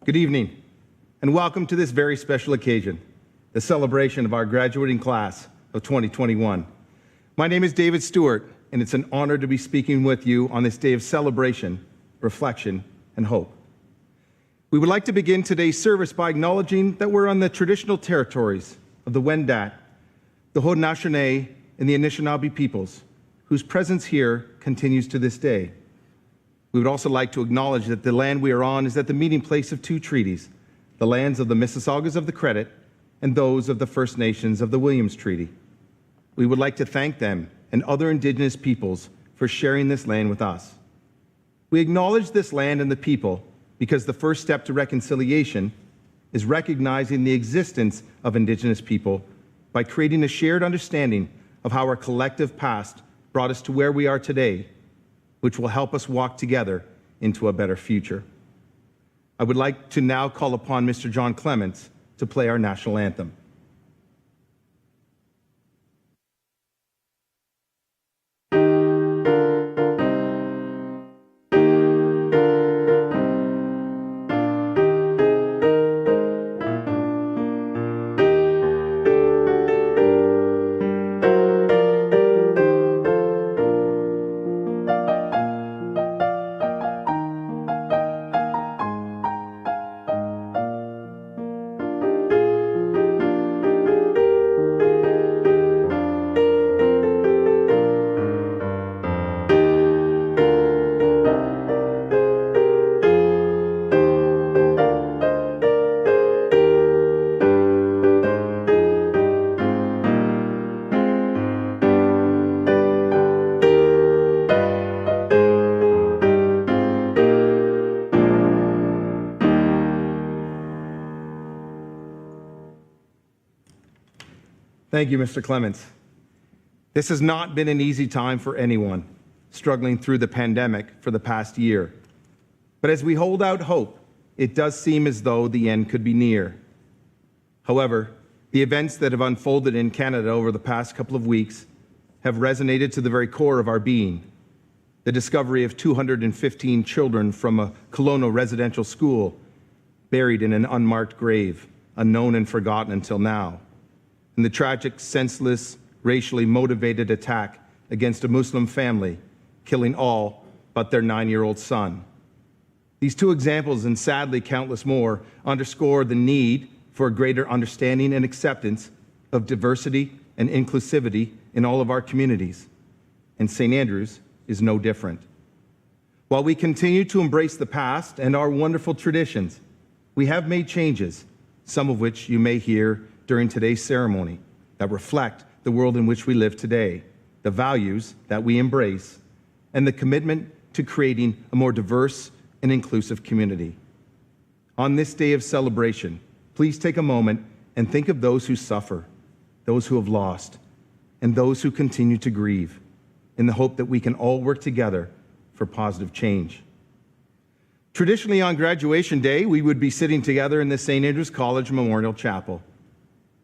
Good evening, and welcome to this very special occasion, the celebration of our graduating class of 2021. My name is David Stewart, and it's an honor to be speaking with you on this day of celebration, reflection, and hope. We would like to begin today's service by acknowledging that we're on the traditional territories of the Wendat, the Haudenosaunee, and the Anishinaabe peoples, whose presence here continues to this day. We would also like to acknowledge that the land we are on is at the meeting place of two treaties, the lands of the Mississaugas of the Credit and those of the First Nations of the Williams Treaty. We would like to thank them and other Indigenous peoples for sharing this land with us. We acknowledge this land and the people because the first step to reconciliation is recognizing the existence of Indigenous people by creating a shared understanding of how our collective past brought us to where we are today, which will help us walk together into a better future. I would like to now call upon Mr. John Clements to play our national anthem. Thank you, Mr. Clements. This has not been an easy time for anyone struggling through the pandemic for the past year. But as we hold out hope, it does seem as though the end could be near. However, the events that have unfolded in Canada over the past couple of weeks have resonated to the very core of our being. The discovery of 215 children from a Kelowna residential school buried in an unmarked grave, unknown and forgotten until now. And the tragic, senseless, racially motivated attack against a Muslim family, killing all but their 9-year-old son. These two examples, and sadly countless more, underscore the need for a greater understanding and acceptance of diversity and inclusivity in all of our communities. And St. Andrews is no different. While we continue to embrace the past and our wonderful traditions, we have made changes, some of which you may hear during today's ceremony, that reflect the world in which we live today, the values that we embrace, and the commitment to creating a more diverse and inclusive community. On this day of celebration, please take a moment and think of those who suffer, those who have lost, and those who continue to grieve, in the hope that we can all work together for positive change. Traditionally, on graduation day, we would be sitting together in the St. Andrews College Memorial Chapel.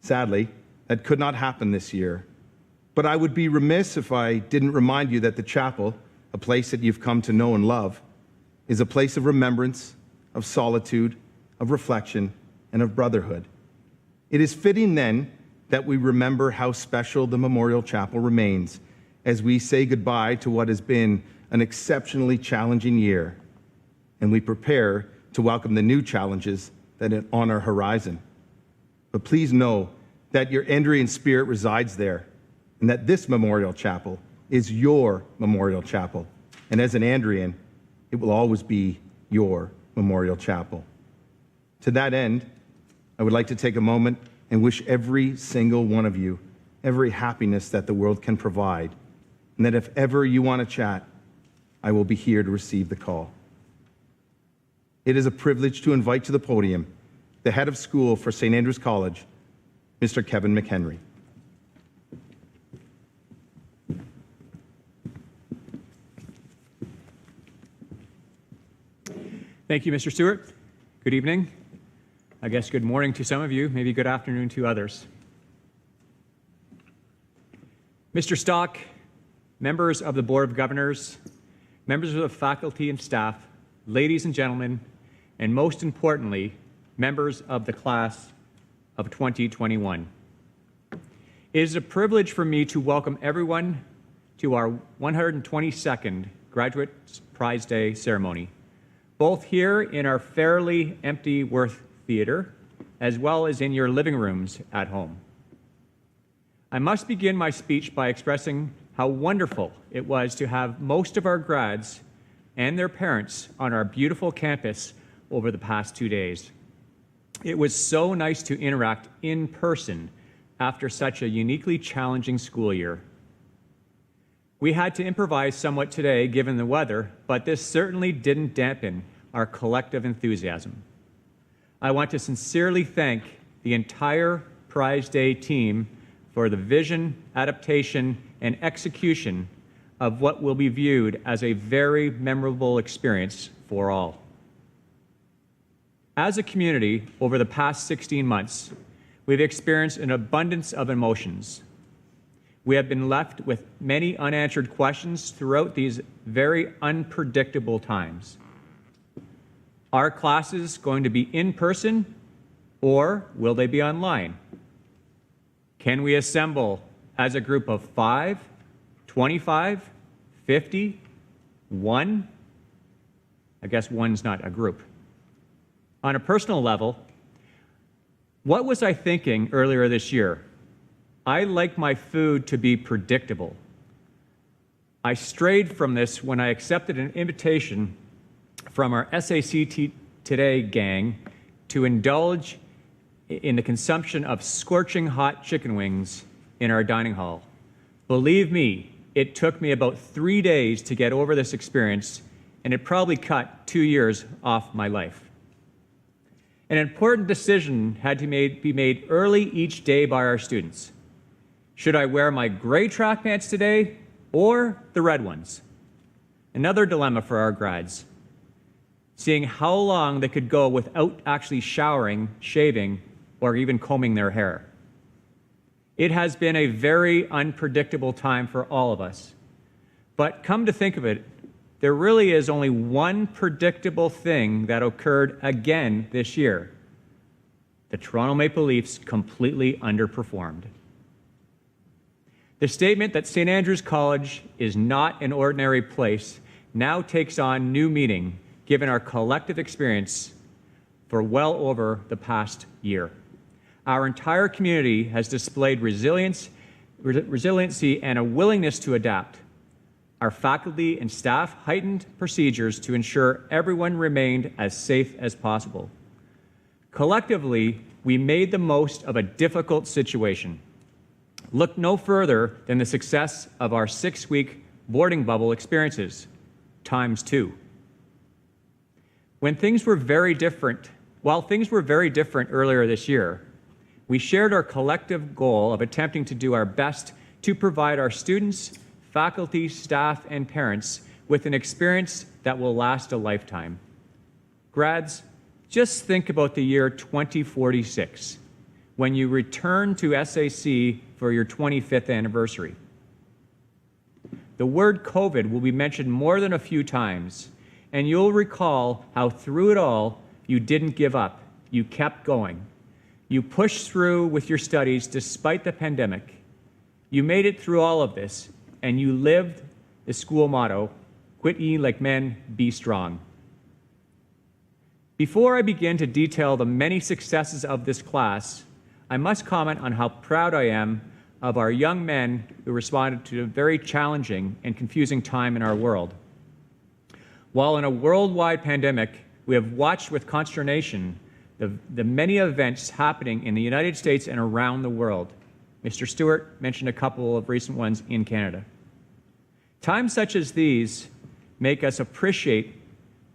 Sadly, that could not happen this year, but I would be remiss if I didn't remind you that the chapel, a place that you've come to know and love, is a place of remembrance, of solitude, of reflection, and of brotherhood. It is fitting then that we remember how special the Memorial Chapel remains as we say goodbye to what has been an exceptionally challenging year, and we prepare to welcome the new challenges that are on our horizon. But please know that your Andrean spirit resides there, and that this Memorial Chapel is your Memorial Chapel. And as an Andrean, it will always be your Memorial Chapel. To that end, I would like to take a moment and wish every single one of you every happiness that the world can provide, and that if ever you want to chat, I will be here to receive the call. It is a privilege to invite to the podium the head of school for St. Andrews College, Mr. Kevin McHenry. Thank you, Mr. Stewart. Good evening. I guess good morning to some of you, maybe good afternoon to others. Mr. Stock, members of the Board of Governors, members of the faculty and staff, ladies and gentlemen, and most importantly, members of the class of 2021. It is a privilege for me to welcome everyone to our 122nd Graduate Prize Day ceremony, both here in our fairly empty Worth Theatre, as well as in your living rooms at home. I must begin my speech by expressing how wonderful it was to have most of our grads and their parents on our beautiful campus over the past 2 days. It was so nice to interact in person after such a uniquely challenging school year. We had to improvise somewhat today given the weather, but this certainly didn't dampen our collective enthusiasm. I want to sincerely thank the entire Prize Day team for the vision, adaptation, and execution of what will be viewed as a very memorable experience for all. As a community, over the past 16 months, we've experienced an abundance of emotions. We have been left with many unanswered questions throughout these very unpredictable times. Are classes going to be in person, or will they be online? Can we assemble as a group of 5, 25, 50, 1? I guess one's not a group. On a personal level, what was I thinking earlier this year? I like my food to be predictable. I strayed from this when I accepted an invitation from our SAC Today gang to indulge in the consumption of scorching hot chicken wings in our dining hall. Believe me, it took me about 3 days to get over this experience, and it probably cut 2 years off my life. An important decision had to be made early each day by our students. Should I wear my gray track pants today or the red ones? Another dilemma for our grads, seeing how long they could go without actually showering, shaving, or even combing their hair. It has been a very unpredictable time for all of us. But come to think of it, there really is only one predictable thing that occurred again this year. The Toronto Maple Leafs completely underperformed. The statement that St. Andrew's College is not an ordinary place now takes on new meaning given our collective experience for well over the past year. Our entire community has displayed resiliency and a willingness to adapt. Our faculty and staff heightened procedures to ensure everyone remained as safe as possible. Collectively, we made the most of a difficult situation. Look no further than the success of our 6-week boarding bubble experiences, ×2. While things were very different earlier this year, we shared our collective goal of attempting to do our best to provide our students, faculty, staff, and parents with an experience that will last a lifetime. Grads, just think about the year 2046, when you return to SAC for your 25th anniversary. The word COVID will be mentioned more than a few times, and you'll recall how through it all, you didn't give up. You kept going. You pushed through with your studies despite the pandemic. You made it through all of this, and you lived the school motto, quit ye like men, be strong. Before I begin to detail the many successes of this class, I must comment on how proud I am of our young men who responded to a very challenging and confusing time in our world. While in a worldwide pandemic, we have watched with consternation the many events happening in the United States and around the world. Mr. Stewart mentioned a couple of recent ones in Canada. Times such as these make us appreciate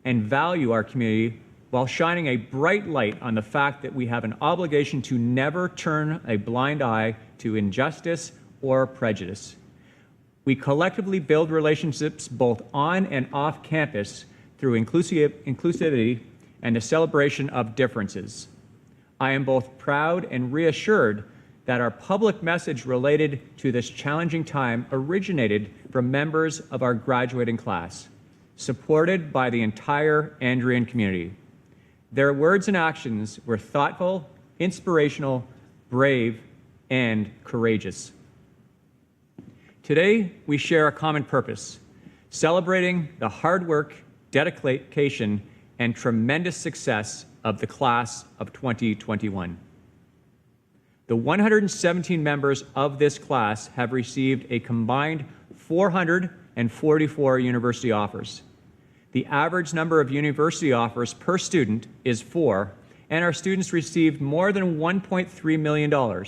and value our community while shining a bright light on the fact that we have an obligation to never turn a blind eye to injustice or prejudice. We collectively build relationships both on and off campus through inclusivity and the celebration of differences. I am both proud and reassured that our public message related to this challenging time originated from members of our graduating class, supported by the entire Andrean community. Their words and actions were thoughtful, inspirational, brave, and courageous. Today, we share a common purpose, celebrating the hard work, dedication, and tremendous success of the class of 2021. The 117 members of this class have received a combined 444 university offers. The average number of university offers per student is 4, and our students received more than $1.3 million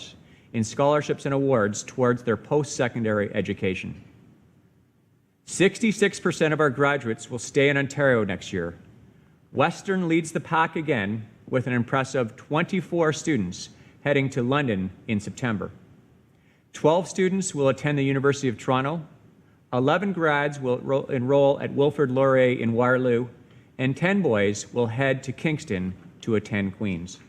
in scholarships and awards towards their post-secondary education. 66% of our graduates will stay in Ontario next year. Western leads the pack again with an impressive 24 students heading to London in September. 12 students will attend the University of Toronto, 11 grads will enroll at Wilfrid Laurier in Waterloo, and 10 boys will head to Kingston to attend Queen's.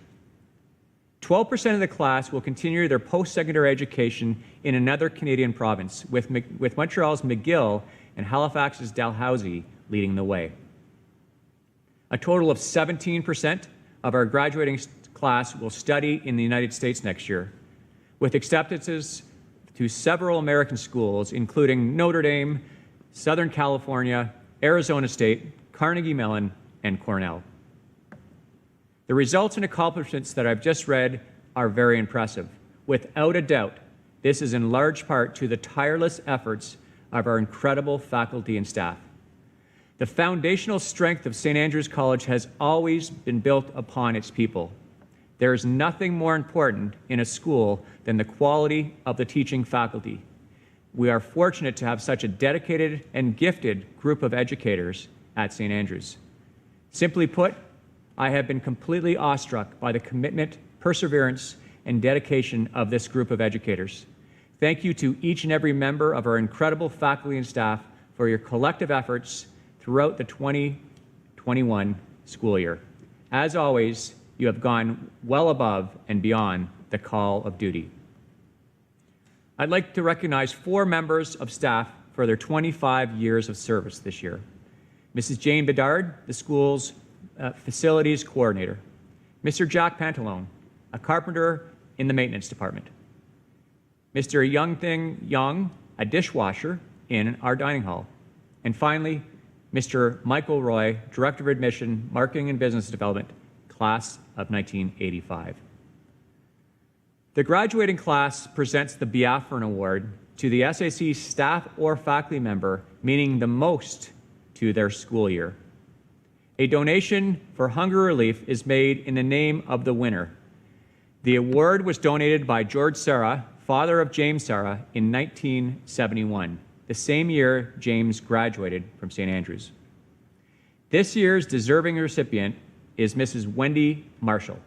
12% of the class will continue their post-secondary education in another Canadian province, with Montreal's McGill and Halifax's Dalhousie leading the way. A total of 17% of our graduating class will study in the United States next year, with acceptances to several American schools, including Notre Dame, Southern California, Arizona State, Carnegie Mellon, and Cornell. The results and accomplishments that I've just read are very impressive. Without a doubt, this is in large part to the tireless efforts of our incredible faculty and staff. The foundational strength of St. Andrews College has always been built upon its people. There is nothing more important in a school than the quality of the teaching faculty. We are fortunate to have such a dedicated and gifted group of educators at St. Andrews. Simply put, I have been completely awestruck by the commitment, perseverance, and dedication of this group of educators. Thank you to each and every member of our incredible faculty and staff for your collective efforts throughout the 2021 school year. As always, you have gone well above and beyond the call of duty. I'd like to recognize 4 members of staff for their 25 years of service this year. Mrs. Jane Bedard, the school's facilities coordinator. Mr. Jack Pantalone, a carpenter in the maintenance department. Mr. Youngthing Young, a dishwasher in our dining hall. And finally, Mr. Michael Roy, Director of Admission, Marketing and Business Development, class of 1985. The graduating class presents the Biafran Award to the SAC staff or faculty member meaning the most to their school year. A donation for hunger relief is made in the name of the winner. The award was donated by George Sarah, father of James Sarah, in 1971, the same year James graduated from St. Andrews. This year's deserving recipient is Mrs. Wendy Marshall.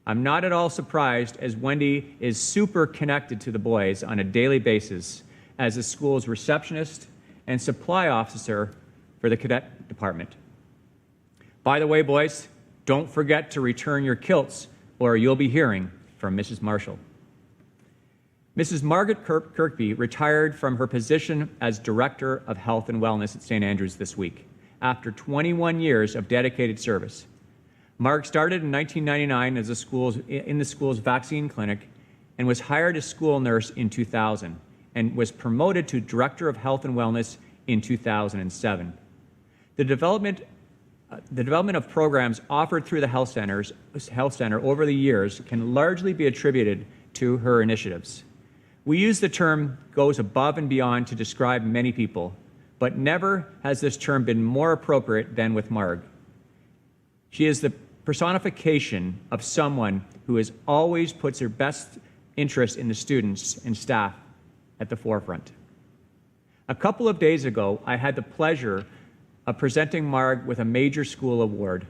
I'm not at all surprised, as Wendy is super connected to the boys on a daily basis as the school's receptionist and supply officer for the cadet department. By the way, boys, don't forget to return your kilts or you'll be hearing from Mrs. Marshall. Mrs. Margaret Kirkby retired from her position as Director of Health and Wellness at St. Andrews this week after 21 years of dedicated service. Marg started in 1999 as in the school's vaccine clinic and was hired as school nurse in 2000 and was promoted to Director of Health and Wellness in 2007. The development of programs offered through the health center over the years can largely be attributed to her initiatives. We use the term goes above and beyond to describe many people, but never has this term been more appropriate than with Marg. She is the personification of someone who has always puts her best interest in the students and staff at the forefront. A couple of days ago, I had the pleasure of presenting Marg with a major school award.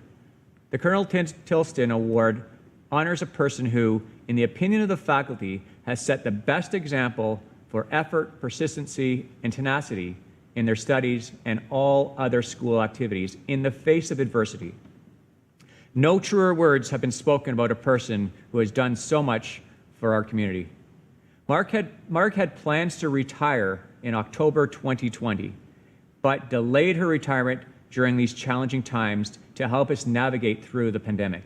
The Colonel Tilston Award honors a person who, in the opinion of the faculty, has set the best example for effort, persistency, and tenacity in their studies and all other school activities in the face of adversity. No truer words have been spoken about a person who has done so much for our community. Marg had plans to retire in October 2020, but delayed her retirement during these challenging times to help us navigate through the pandemic.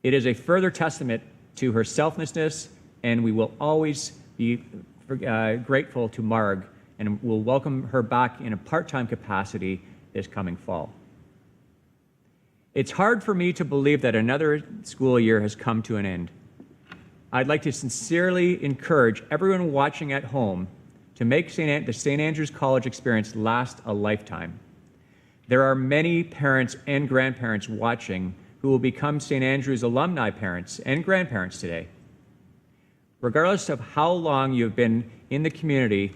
It is a further testament to her selflessness, and we will always be grateful to Marg, and we'll welcome her back in a part-time capacity this coming fall. It's hard for me to believe that another school year has come to an end. I'd like to sincerely encourage everyone watching at home to make the St. Andrews College experience last a lifetime. There are many parents and grandparents watching who will become St. Andrews alumni parents and grandparents today. Regardless of how long you've been in the community,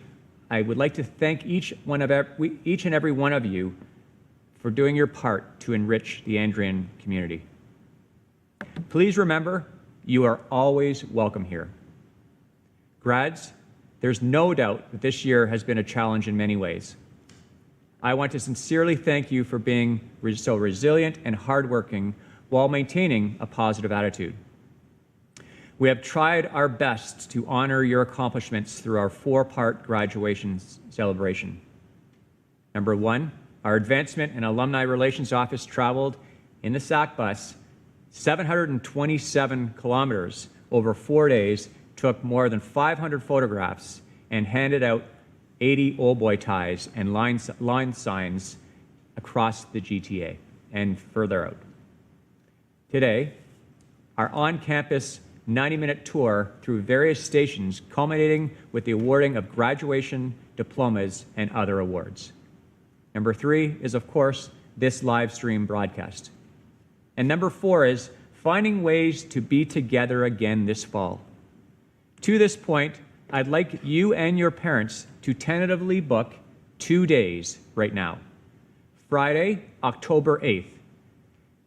I would like to thank each and every one of you for doing your part to enrich the Andrean community. Please remember, you are always welcome here. Grads, there's no doubt that this year has been a challenge in many ways. I want to sincerely thank you for being so resilient and hardworking while maintaining a positive attitude. We have tried our best to honor your accomplishments through our four-part graduation celebration. Number one, our Advancement and Alumni Relations Office traveled in the SAC bus 727 kilometers over 4 days, took more than 500 photographs, and handed out 80 old boy ties and line signs across the GTA and further out. Today, our on-campus 90-minute tour through various stations culminating with the awarding of graduation, diplomas, and other awards. Number three is, of course, this live stream broadcast. And number four is finding ways to be together again this fall. To this point, I'd like you and your parents to tentatively book 2 days right now. Friday, October 8th.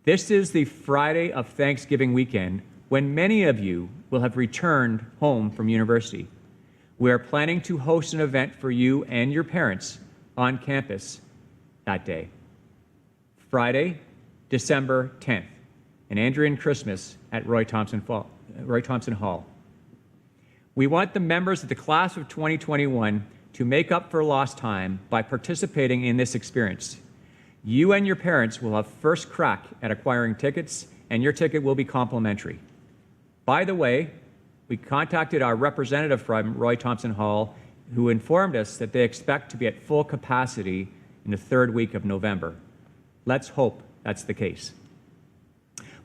This is the Friday of Thanksgiving weekend when many of you will have returned home from university. We are planning to host an event for you and your parents on campus that day. Friday, December 10th, an Andrean Christmas at Roy Thompson Hall. We want the members of the class of 2021 to make up for lost time by participating in this experience. You and your parents will have first crack at acquiring tickets, and your ticket will be complimentary. By the way, we contacted our representative from Roy Thompson Hall, who informed us that they expect to be at full capacity in the third week of November. Let's hope that's the case.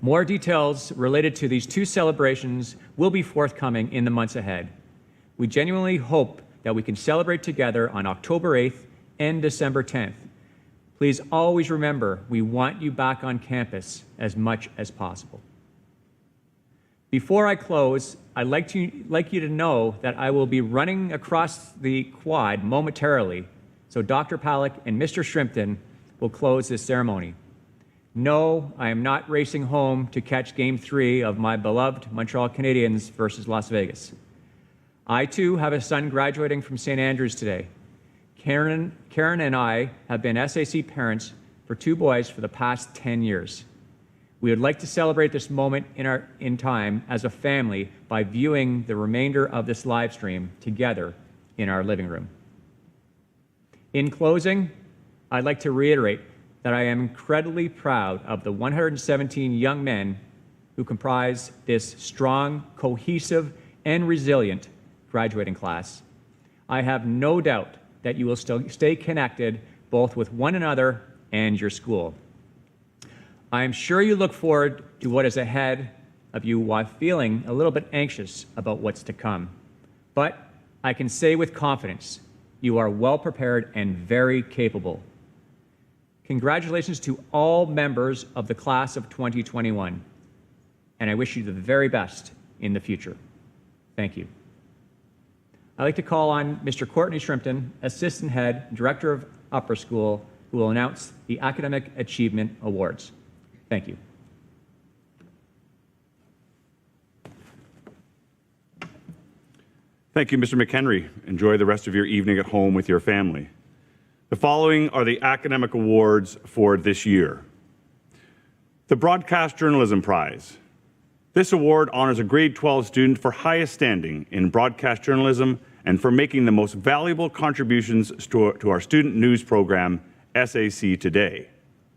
More details related to these two celebrations will be forthcoming in the months ahead. We genuinely hope that we can celebrate together on October 8th and December 10th. Please always remember, we want you back on campus as much as possible. Before I close, I'd like you to know that I will be running across the quad momentarily, so Dr. Palick and Mr. Shrimpton will close this ceremony. No, I am not racing home to catch Game 3 of my beloved Montreal Canadiens versus Las Vegas. I, too, have a son graduating from St. Andrews today. Karen and I have been SAC parents for 2 boys for the past 10 years. We would like to celebrate this moment in time as a family by viewing the remainder of this live stream together in our living room. In closing, I'd like to reiterate that I am incredibly proud of the 117 young men who comprise this strong, cohesive, and resilient graduating class. I have no doubt that you will still stay connected both with one another and your school. I am sure you look forward to what is ahead of you while feeling a little bit anxious about what's to come. But I can say with confidence, you are well prepared and very capable. Congratulations to all members of the class of 2021, and I wish you the very best in the future. Thank you. I'd like to call on Mr. Courtney Shrimpton, Assistant Head, Director of Upper School, who will announce the Academic Achievement Awards. Thank you. Thank you, Mr. McHenry. Enjoy the rest of your evening at home with your family. The following are the academic awards for this year. The Broadcast Journalism Prize. This award honors a grade 12 student for highest standing in broadcast journalism and for making the most valuable contributions to our student news program SAC Today.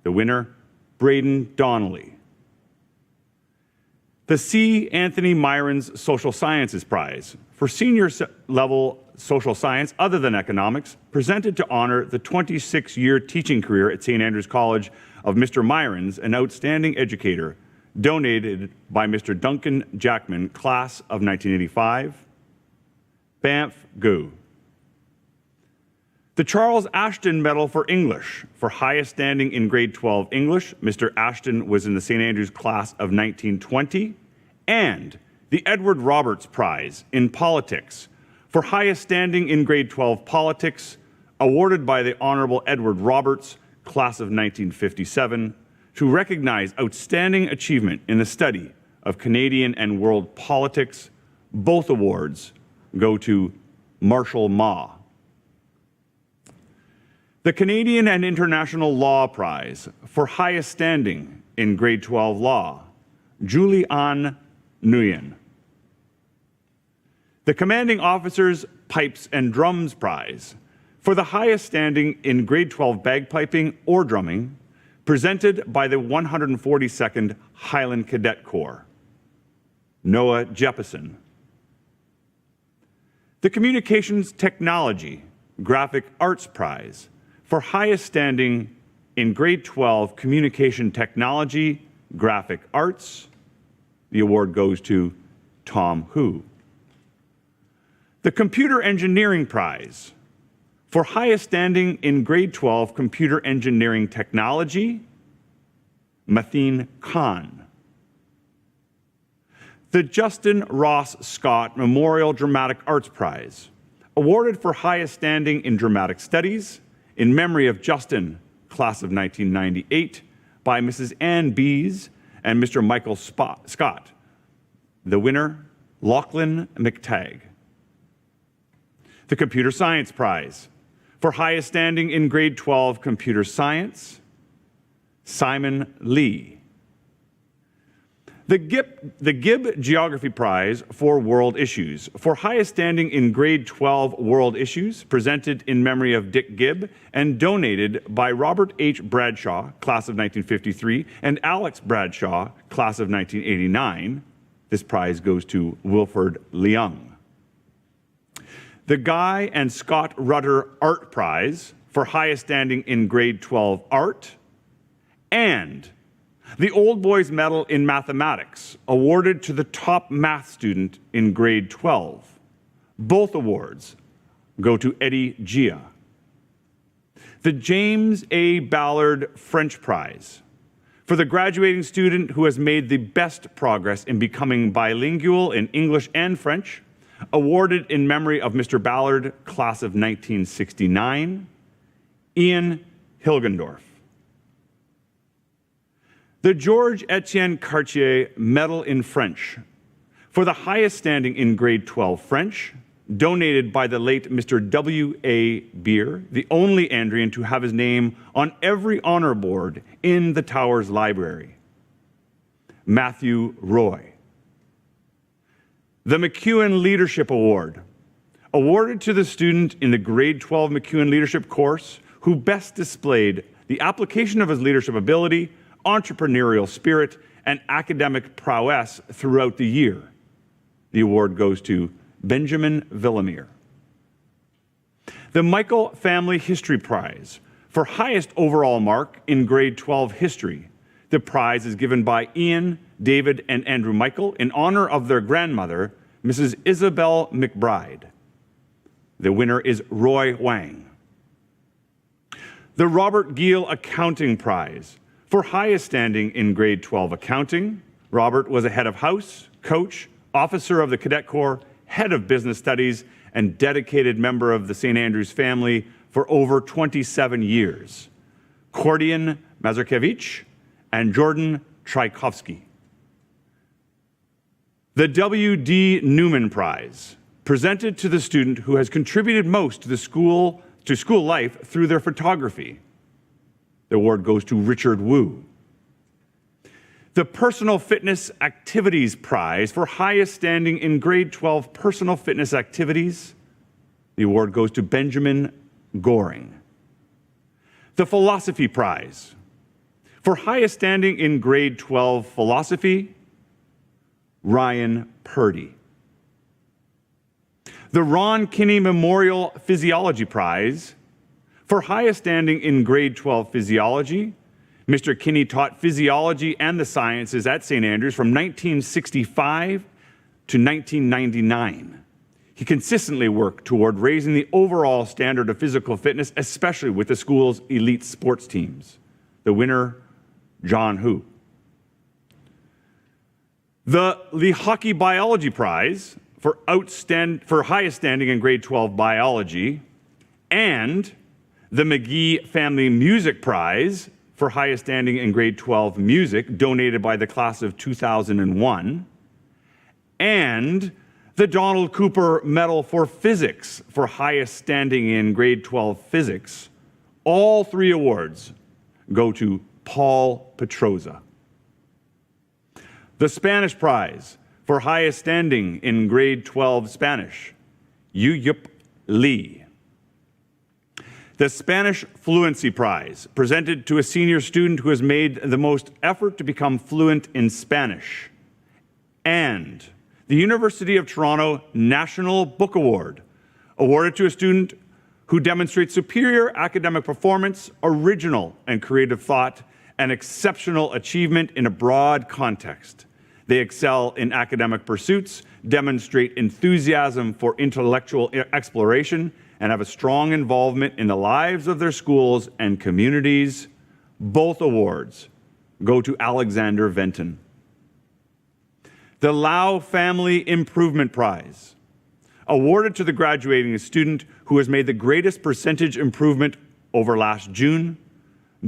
The winner, Braden Donnelly. The C. Anthony Myron's Social Sciences Prize for senior level social science other than economics, presented to honor the 26-year teaching career at St. Andrews College of Mr. Myron's, an outstanding educator, donated by Mr. Duncan Jackman, class of 1985. Banff Goo. The Charles Ashton Medal for English for highest standing in grade 12 English. Mr. Ashton was in the St. Andrews class of 1920. And the Edward Roberts Prize in Politics for highest standing in grade 12 politics, awarded by the Honorable Edward Roberts, class of 1957, to recognize outstanding achievement in the study of Canadian and world politics. Both awards go to Marshall Ma. The Canadian and International Law Prize for highest standing in grade 12 law, Julie Ann Nguyen. The Commanding Officer's Pipes and Drums Prize for the highest standing in grade 12 bagpiping or drumming, presented by the 142nd Highland Cadet Corps, Noah Jeppesen. The Communications Technology Graphic Arts Prize for highest standing in grade 12 Communication Technology Graphic Arts. The award goes to Tom Hu. The Computer Engineering Prize for highest standing in grade 12 Computer Engineering Technology, Matheen Khan. The Justin Ross Scott Memorial Dramatic Arts Prize, awarded for highest standing in dramatic studies, in memory of Justin, class of 1998, by Mrs. Ann Bees and Mr. Michael Scott. The winner, Lachlan McTagg. The Computer Science Prize for highest standing in grade 12 Computer Science, Simon Lee. The Gibb Geography Prize for World Issues for highest standing in grade 12 World Issues, presented in memory of Dick Gibb and donated by Robert H. Bradshaw, class of 1953, and Alex Bradshaw, class of 1989. This prize goes to Wilford Leung. The Guy and Scott Rutter Art Prize for highest standing in grade 12 art, and the Old Boys Medal in Mathematics, awarded to the top math student in grade 12. Both awards go to Eddie Gia. The James A. Ballard French Prize for the graduating student who has made the best progress in becoming bilingual in English and French, awarded in memory of Mr. Ballard, class of 1969, Ian Hilgendorf. The George Etienne Cartier Medal in French for the highest standing in grade 12 French, donated by the late Mr. W.A. Beer, the only Andrian to have his name on every honor board in the Towers Library, Matthew Roy. The McEwen Leadership Award, awarded to the student in the grade 12 McEwen Leadership course who best displayed the application of his leadership ability, entrepreneurial spirit, and academic prowess throughout the year. The award goes to Benjamin Villamere. The Michael Family History Prize for highest overall mark in grade 12 history. The prize is given by Ian, David, and Andrew Michael in honor of their grandmother, Mrs. Isabel McBride. The winner is Roy Wang. The Robert Giel Accounting Prize for highest standing in grade 12 accounting. Robert was a head of house, coach, officer of the Cadet Corps, head of business studies, and dedicated member of the St. Andrews family for over 27 years. Kordian Mazurkevich and Jordan Tchaikovsky. The W.D. Newman Prize, presented to the student who has contributed most to school life through their photography. The award goes to Richard Wu. The Personal Fitness Activities Prize for highest standing in grade 12 personal fitness activities. The award goes to Benjamin Goring. The Philosophy Prize. For highest standing in grade 12 philosophy, Ryan Purdy. The Ron Kinney Memorial Physiology Prize. For highest standing in grade 12 physiology, Mr. Kinney taught physiology and the sciences at St. Andrews from 1965 to 1999. He consistently worked toward raising the overall standard of physical fitness, especially with the school's elite sports teams. The winner, John Hu. The Hockey Biology Prize for highest standing in grade 12 biology, and the McGee Family Music Prize for highest standing in grade 12 music, donated by the class of 2001, and the Donald Cooper Medal for Physics for highest standing in grade 12 physics. All three awards go to Paul Petroza. The Spanish Prize for highest standing in grade 12 Spanish, Yuyup Lee. The Spanish Fluency Prize, presented to a senior student who has made the most effort to become fluent in Spanish. And the University of Toronto National Book Award, awarded to a student who demonstrates superior academic performance, original and creative thought, and exceptional achievement in a broad context. They excel in academic pursuits, demonstrate enthusiasm for intellectual exploration, and have a strong involvement in the lives of their schools and communities. Both awards go to Alexander Venton. The Lau Family Improvement Prize, awarded to the graduating student who has made the greatest percentage improvement over last June,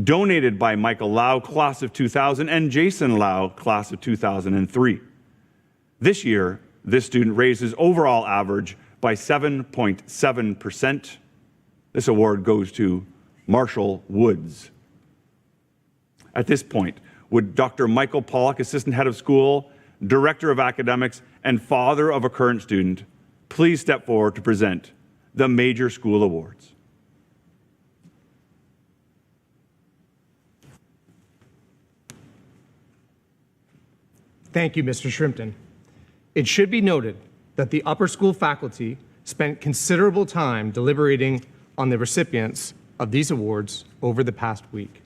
donated by Michael Lau, class of 2000, and Jason Lau, class of 2003. This year, this student raised his overall average by 7.7%. This award goes to Marshall Woods. At this point, would Dr. Michael Pollock, Assistant Head of School, Director of Academics, and father of a current student, please step forward to present the major school awards. Thank you, Mr. Shrimpton. It should be noted that the upper school faculty spent considerable time deliberating on the recipients of these awards over the past week.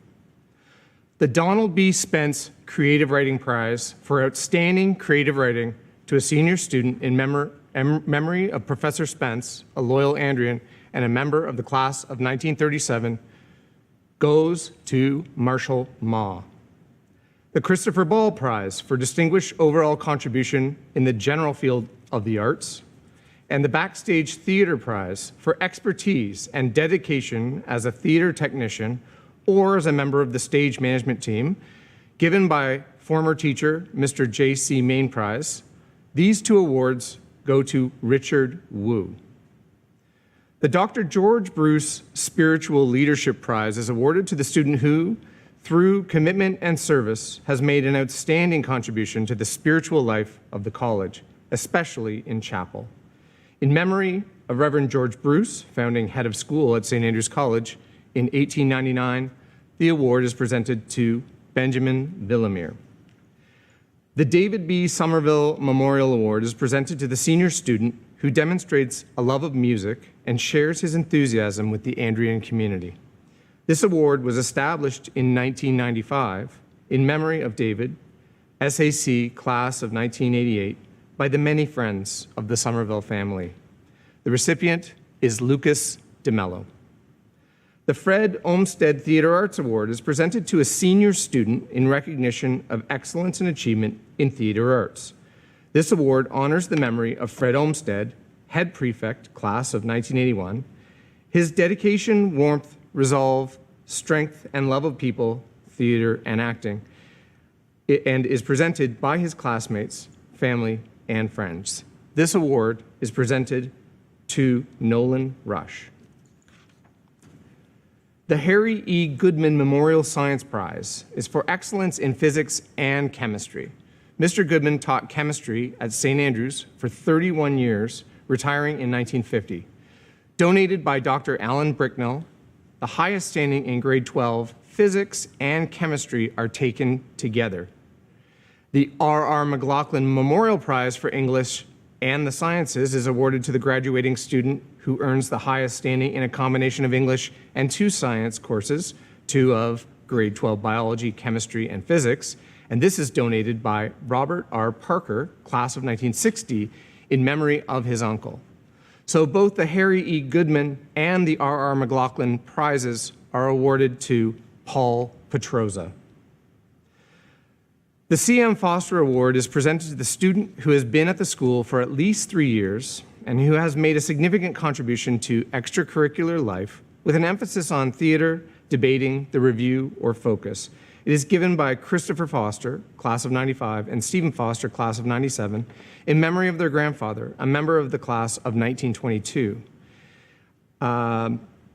The Donald B. Spence Creative Writing Prize for outstanding creative writing to a senior student in memory of Professor Spence, a loyal Andrian and a member of the class of 1937, goes to Marshall Ma. The Christopher Ball Prize for distinguished overall contribution in the general field of the arts, and the Backstage Theater Prize for expertise and dedication as a theater technician or as a member of the stage management team, given by former teacher Mr. J.C. Main Prize. These two awards go to Richard Wu. The Dr. George Bruce Spiritual Leadership Prize is awarded to the student who, through commitment and service, has made an outstanding contribution to the spiritual life of the college, especially in chapel. In memory of Reverend George Bruce, founding head of school at St. Andrews College in 1899, the award is presented to Benjamin Villamere. The David B. Somerville Memorial Award is presented to the senior student who demonstrates a love of music and shares his enthusiasm with the Andrian community. This award was established in 1995 in memory of David, SAC class of 1988, by the many friends of the Somerville family. The recipient is Lucas DeMello. The Fred Olmsted Theater Arts Award is presented to a senior student in recognition of excellence and achievement in theater arts. This award honors the memory of Fred Olmsted, head prefect, class of 1981, his dedication, warmth, resolve, strength, and love of people, theater, and acting, and is presented by his classmates, family, and friends. This award is presented to Nolan Rush. The Harry E. Goodman Memorial Science Prize is for excellence in physics and chemistry. Mr. Goodman taught chemistry at St. Andrews for 31 years, retiring in 1950. Donated by Dr. Alan Bricknell, the highest standing in grade 12, physics and chemistry are taken together. The R.R. McLaughlin Memorial Prize for English and the Sciences is awarded to the graduating student who earns the highest standing in a combination of English and 2 science courses, 2 of grade 12 biology, chemistry, and physics. And this is donated by Robert R. Parker, class of 1960, in memory of his uncle. So both the Harry E. Goodman and the R.R. McLaughlin prizes are awarded to Paul Petroza. The C.M. Foster Award is presented to the student who has been at the school for at least 3 years and who has made a significant contribution to extracurricular life with an emphasis on theater, debating, the review, or focus. It is given by Christopher Foster, class of 95, and Stephen Foster, class of 97, in memory of their grandfather, a member of the class of 1922.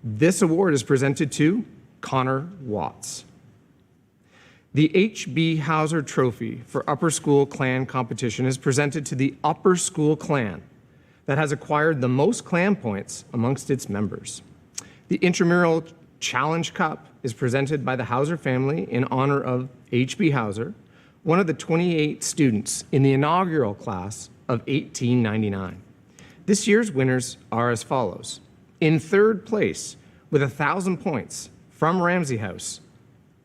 This award is presented to Connor Watts. The H.B. Hauser Trophy for Upper School Clan competition is presented to the Upper School Clan that has acquired the most clan points amongst its members. The Intramural Challenge Cup is presented by the Hauser family in honor of H.B. Hauser, one of the 28 students in the inaugural class of 1899. This year's winners are as follows. In third place, with 1,000 points from Ramsey House,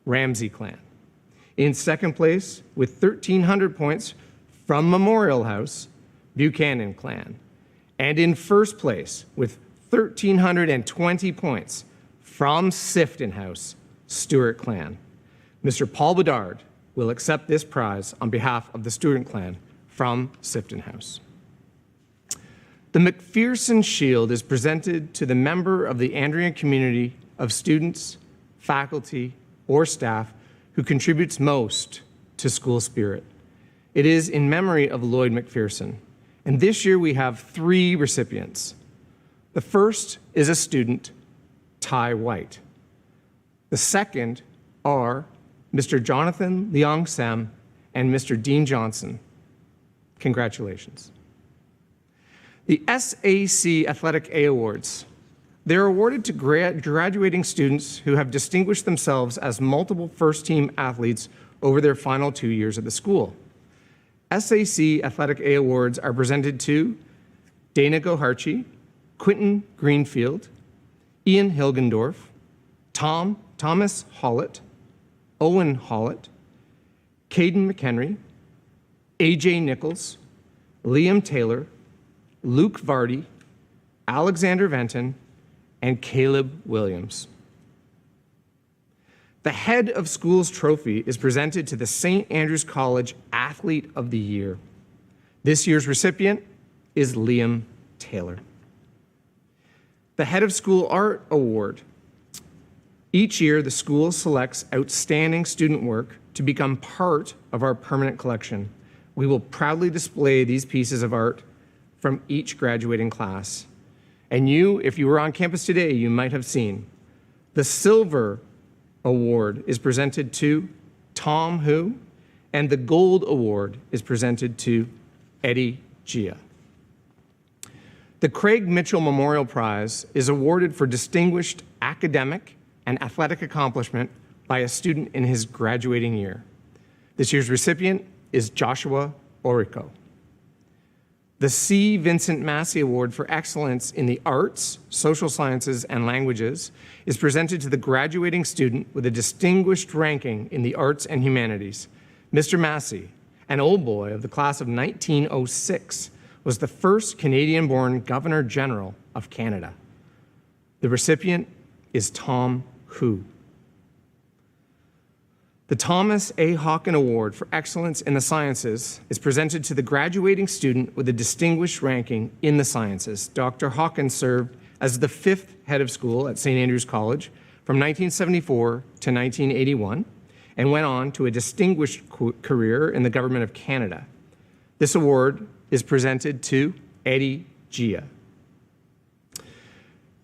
Ramsey Clan. In second place, with 1,300 points from Memorial House, Buchanan Clan. And in first place, with 1,320 points from Sifton House, Stewart Clan. Mr. Paul Bedard will accept this prize on behalf of the Stewart Clan from Sifton House. The McPherson Shield is presented to the member of the Andrian community of students, faculty, or staff who contributes most to school spirit. It is in memory of Lloyd McPherson, and this year we have 3 recipients. The first is a student, Ty White. The second are Mr. Jonathan Leong Sem and Mr. Dean Johnson. Congratulations. The SAC Athletic A Awards. They're awarded to graduating students who have distinguished themselves as multiple first-team athletes over their final 2 years at the school. SAC Athletic A Awards are presented to Dana Goharchi, Quentin Greenfield, Ian Hilgendorf, Thomas Hollett, Owen Hollett, Caden McHenry, AJ Nichols, Liam Taylor, Luke Vardy, Alexander Venton, and Caleb Williams. The Head of Schools Trophy is presented to the St. Andrews College Athlete of the Year. This year's recipient is Liam Taylor. The Head of School Art Award. Each year, the school selects outstanding student work to become part of our permanent collection. We will proudly display these pieces of art from each graduating class. And you, if you were on campus today, you might have seen. The Silver Award is presented to Tom Hu, and the Gold Award is presented to Eddie Gia. The Craig Mitchell Memorial Prize is awarded for distinguished academic and athletic accomplishment by a student in his graduating year. This year's recipient is Joshua Orico. The C. Vincent Massey Award for Excellence in the Arts, Social Sciences, and Languages is presented to the graduating student with a distinguished ranking in the arts and humanities. Mr. Massey, an old boy of the class of 1906, was the first Canadian-born Governor General of Canada. The recipient is Tom Hu. The Thomas A. Hawken Award for Excellence in the Sciences is presented to the graduating student with a distinguished ranking in the sciences. Dr. Hawken served as the 5th head of school at St. Andrews College from 1974 to 1981 and went on to a distinguished career in the Government of Canada. This award is presented to Eddie Gia.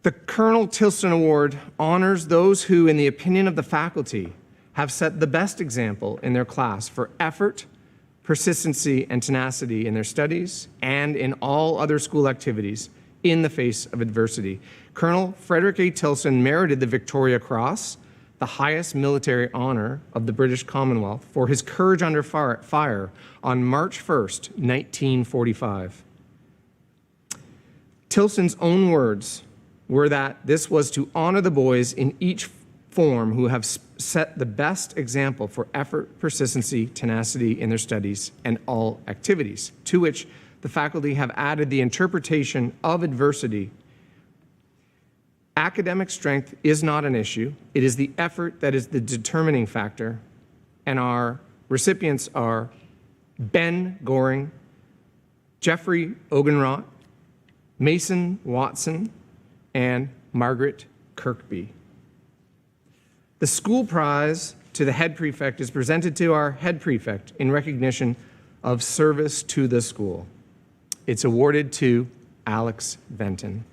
The Colonel Tilston Award honors those who, in the opinion of the faculty, have set the best example in their class for effort, persistency, and tenacity in their studies and in all other school activities in the face of adversity. Colonel Frederick A. Tilson merited the Victoria Cross, the highest military honor of the British Commonwealth, for his courage under fire on March 1st, 1945. Tilson's own words were that this was to honor the boys in each form who have set the best example for effort, persistency, tenacity in their studies and all activities, to which the faculty have added the interpretation of adversity. Academic strength is not an issue. It is the effort that is the determining factor, and our recipients are Ben Goring, Jeffrey Ogenrott, Mason Watson, and Margaret Kirkby. The school prize to the head prefect is presented to our head prefect in recognition of service to the school. It's awarded to Alex Benton.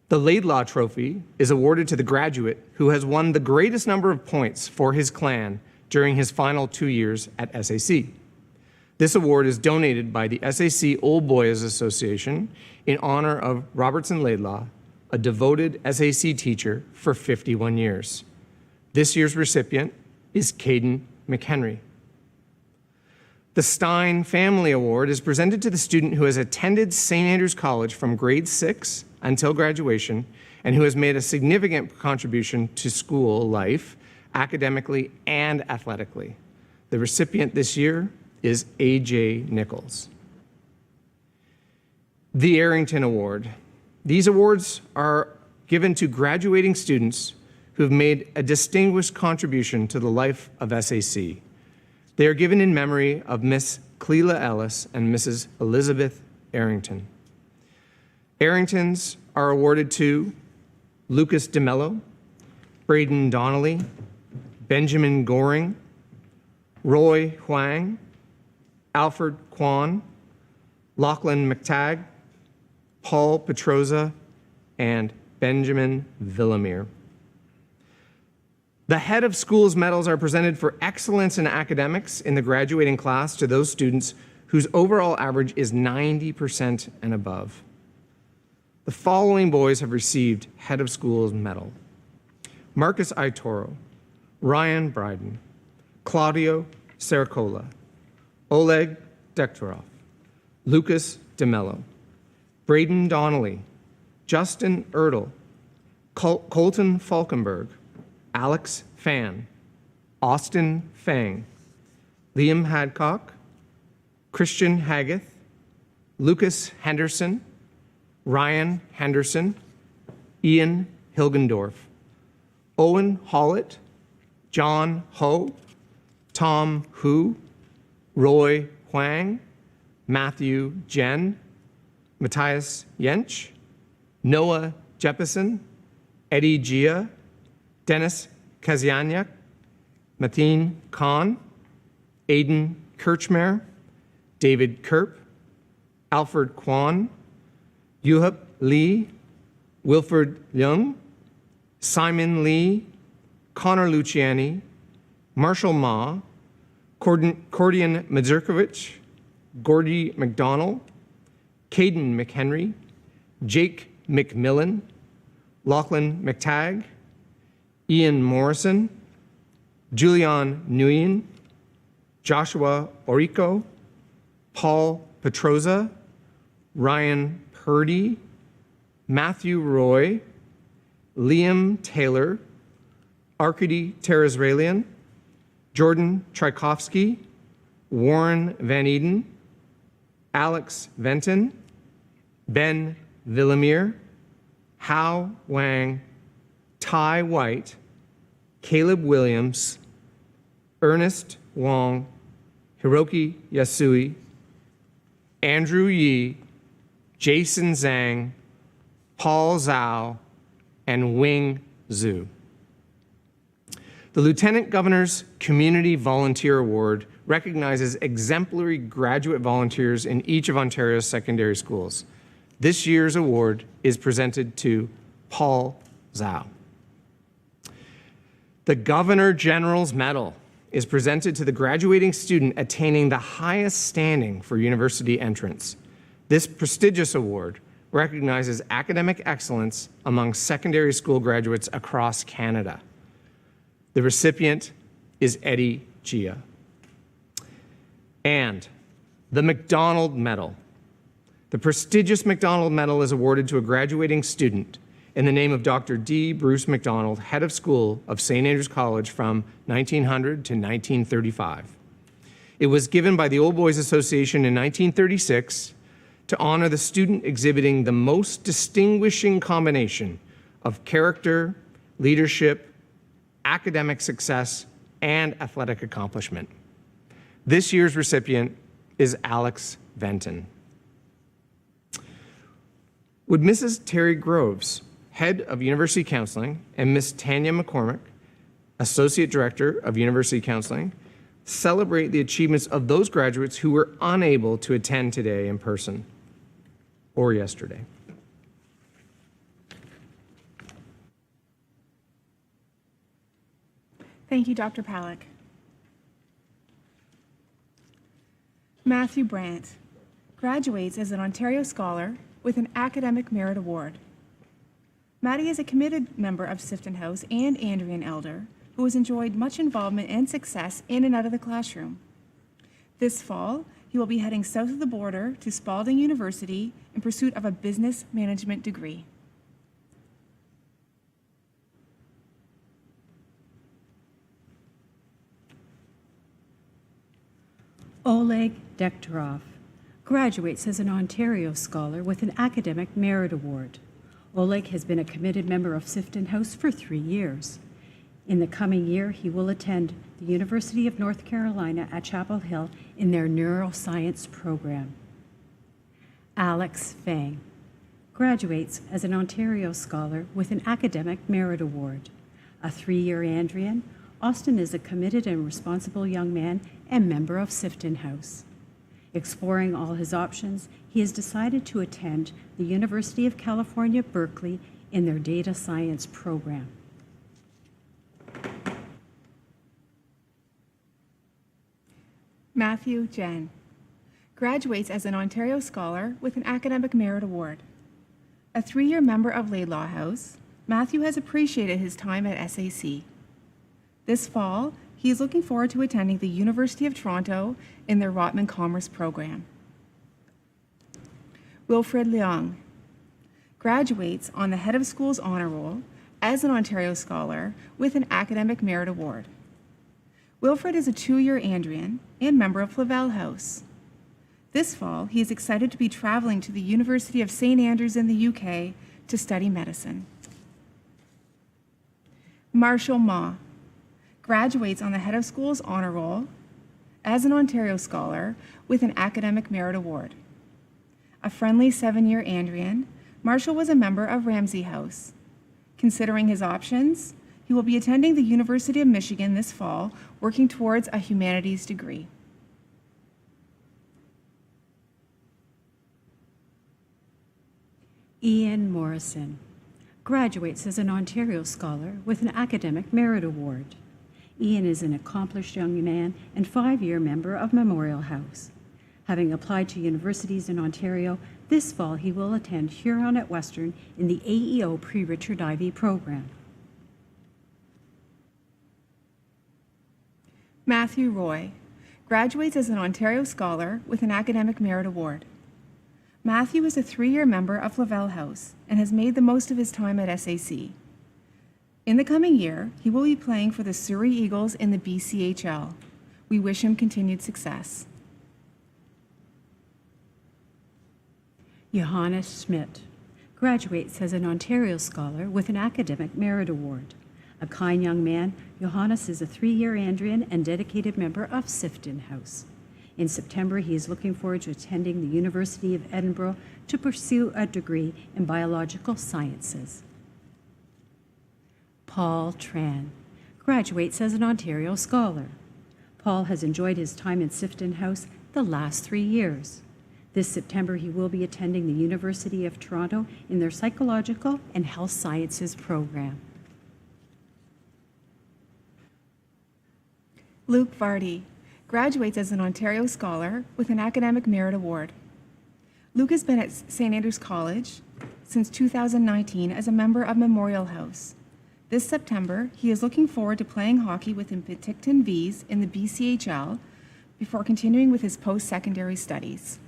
The Laidlaw Trophy is awarded to the graduate who has won the greatest number of points for his clan during his final 2 years at SAC. This award is donated by the SAC Old Boys Association in honor of Robertson Laidlaw, a devoted SAC teacher for 51 years. This year's recipient is Caden McHenry. The Stein Family Award is presented to the student who has attended St. Andrews College from grade 6 until graduation and who has made a significant contribution to school life, academically and athletically. The recipient this year is A.J. Nichols. The Arrington Award. These awards are given to graduating students who have made a distinguished contribution to the life of SAC. They are given in memory of Miss Cleela Ellis and Mrs. Elizabeth Arrington. Arringtons are awarded to Lucas DeMello, Braden Donnelly, Benjamin Goring, Roy Huang, Alfred Kwan, Lachlan McTagg, Paul Petroza, and Benjamin Villamere. The Head of Schools medals are presented for excellence in academics in the graduating class to those students whose overall average is 90% and above. The following boys have received Head of Schools medal: Marcus Itoro, Ryan Bryden, Claudio Saracola, Oleg Dektorov, Lucas DeMello, Braden Donnelly, Justin Ertl, Colton Falkenberg, Alex Fan, Austin Fang, Liam Hadcock, Christian Hageth, Lucas Henderson, Ryan Henderson, Ian Hilgendorf, Owen Hollett, John Ho, Tom Hu, Roy Huang, Matthew Jen, Matthias Jensch, Noah Jeppesen, Eddie Gia, Dennis Kazianyak, Mateen Khan, Aidan Kirchmer, David Kerp, Alfred Kwan, Yuhup Lee, Wilford Young, Simon Lee, Connor Luciani, Marshall Ma, Cordian Madzurkovic, Gordy McDonald, Caden McHenry, Jake McMillan, Lachlan McTagg, Ian Morrison, Julian Nguyen, Joshua Orico, Paul Petroza, Ryan Purdy, Matthew Roy, Liam Taylor, Arkady Terazralian, Jordan Tchaikovsky, Warren Van Eden, Alex Venton, Ben Villamere, Hao Wang, Ty White, Caleb Williams, Ernest Wong, Hiroki Yasui, Andrew Yi, Jason Zhang, Paul Zhao, and Wing Zhu. The Lieutenant Governor's Community Volunteer Award recognizes exemplary graduate volunteers in each of Ontario's secondary schools. This year's award is presented to Paul Zhao. The Governor General's Medal is presented to the graduating student attaining the highest standing for university entrance. This prestigious award recognizes academic excellence among secondary school graduates across Canada. The recipient is Eddie Gia. And the Macdonald Medal. The prestigious Macdonald Medal is awarded to a graduating student in the name of Dr. D. Bruce Macdonald, head of school of St. Andrews College from 1900 to 1935. It was given by the Old Boys Association in 1936 to honor the student exhibiting the most distinguishing combination of character, leadership, academic success, and athletic accomplishment. This year's recipient is Alex Venton. Would Mrs. Terry Groves, Head of University Counseling, and Ms. Tanya McCormick, Associate Director of University Counseling, celebrate the achievements of those graduates who were unable to attend today in person or yesterday? Thank you, Dr. Palick. Matthew Brandt graduates as an Ontario Scholar with an Academic Merit Award. Matty is a committed member of Sifton House and Andrian Elder, who has enjoyed much involvement and success in and out of the classroom. This fall, he will be heading south of the border to Spalding University in pursuit of a business management degree. Oleg Dektorov graduates as an Ontario Scholar with an Academic Merit Award. Oleg has been a committed member of Sifton House for 3 years. In the coming year, he will attend the University of North Carolina at Chapel Hill in their neuroscience program. Alex Fang graduates as an Ontario Scholar with an Academic Merit Award. A 3-year Andrian, Austin is a committed and responsible young man and member of Sifton House. Exploring all his options, he has decided to attend the University of California, Berkeley in their data science program. Matthew Jen graduates as an Ontario Scholar with an Academic Merit Award. A 3-year member of Laidlaw House, Matthew has appreciated his time at SAC. This fall, he is looking forward to attending the University of Toronto in their Rotman Commerce program. Wilfred Leong graduates on the Head of School's Honor Roll as an Ontario Scholar with an Academic Merit Award. Wilfred is a 2-year Andrian and member of Flavel House. This fall, he is excited to be traveling to the University of St. Andrews in the UK to study medicine. Marshall Ma graduates on the Head of School's Honor Roll as an Ontario Scholar with an Academic Merit Award. A friendly 7-year Andrian, Marshall was a member of Ramsey House. Considering his options, he will be attending the University of Michigan this fall, working towards a humanities degree. Ian Morrison graduates as an Ontario Scholar with an Academic Merit Award. Ian is an accomplished young man and 5-year member of Memorial House. Having applied to universities in Ontario, this fall he will attend Huron at Western in the AEO Pre-Richard Ivey program. Matthew Roy graduates as an Ontario Scholar with an Academic Merit Award. Matthew is a 3-year member of Flavel House and has made the most of his time at SAC. In the coming year, he will be playing for the Surrey Eagles in the BCHL. We wish him continued success. Johannes Schmidt graduates as an Ontario Scholar with an Academic Merit Award. A kind young man, Johannes is a 3-year Andrian and dedicated member of Sifton House. In September, he is looking forward to attending the University of Edinburgh to pursue a degree in biological sciences. Paul Tran graduates as an Ontario Scholar. Paul has enjoyed his time in Sifton House the last 3 years. This September, he will be attending the University of Toronto in their Psychological and Health Sciences program. Luke Vardy graduates as an Ontario Scholar with an Academic Merit Award. Luke has been at St. Andrews College since 2019 as a member of Memorial House. This September, he is looking forward to playing hockey with the Penticton Vees in the BCHL before continuing with his post-secondary studies.